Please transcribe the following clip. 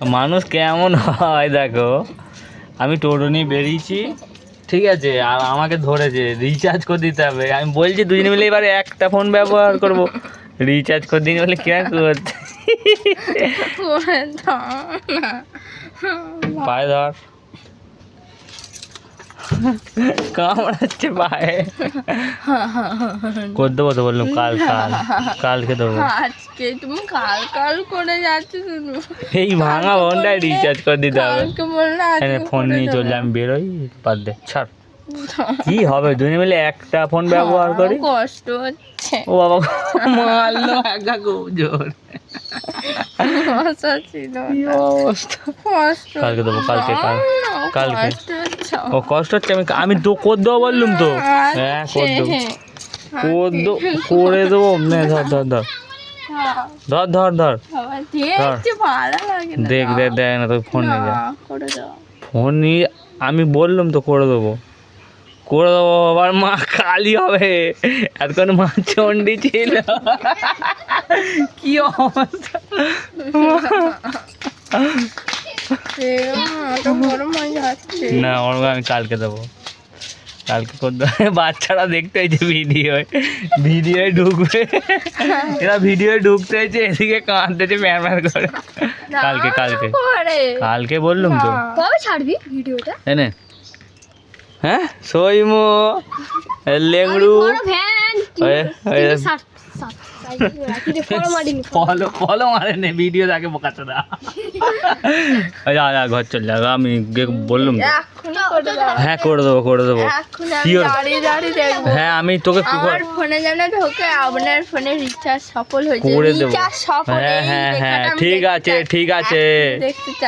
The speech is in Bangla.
মানুষ কেমন হয় দেখো, আমি টোটো নিয়ে বেরিয়েছি, ঠিক আছে, আর আমাকে ধরেছে রিচার্জ করে দিতে হবে। আমি বলছি দুজনে মিলে এবারে একটা ফোন ব্যবহার করব, রিচার্জ করে দিন বলে কেন করতে। পায়ে ধর, কামড়াচ্ছে পায়ে। করে দেবো তো বললাম, কালকে দেবো। আজকে তুমি কাল করে যাচ্ছ শুধু। এই ভাঙা ফোনটায় রিচার্জ করে দিতে হবে। কালকে বললে ফোন নিয়ে চললে আমি বেরোই, বাদ দে, ছাড়। কি হবে দুজনে মিলে একটা ফোন ব্যবহার করি। কষ্ট হচ্ছে। ও বাবা, মারলো একা খুব জোর। কি অবস্থা। কালকে দেবো, কালকে। ও কষ্ট হচ্ছে, আমি তো করে দেবো বললুম তো। হ্যাঁ করে দেবো, করে দেবো। নে ধর ধর ধর ধর ধর ধর দেখ দেখ দেখ না, তোর ফোন নিয়ে যা। ফোন নিয়ে আমি বললাম তো করে দেবো, আবার মা কালি হবে। এতক্ষণ মা চণ্ডী ছিল। কি অবস্থা। না ওর আমি কালকে দেবো, কালকে করে দেবো। বাচ্চারা দেখতে হয়েছে ভিডিওয় ঢুকবে, এরা ভিডিওয় ঢুকতে হয়েছে, এদিকে কাঁদতেছে ম্যার ম্যার করে। কালকে বললুম তো। কবে ছাড়বি ভিডিওটা? এনে হ্যাঁ সইমু লেংড়ু ফলো মারে নে, ভিডিও দেখে বোকাচ্ছে না। যা ঘর চল যা, আমি বললুম তো। হ্যাঁ করে দেবো শিওর। হ্যাঁ আমি তোকে ফোনে যেন ঢোকে, আপনার ফোনে রিচার্জ সফল হয়েছে করে দেবো। হ্যাঁ ঠিক আছে। দেখতে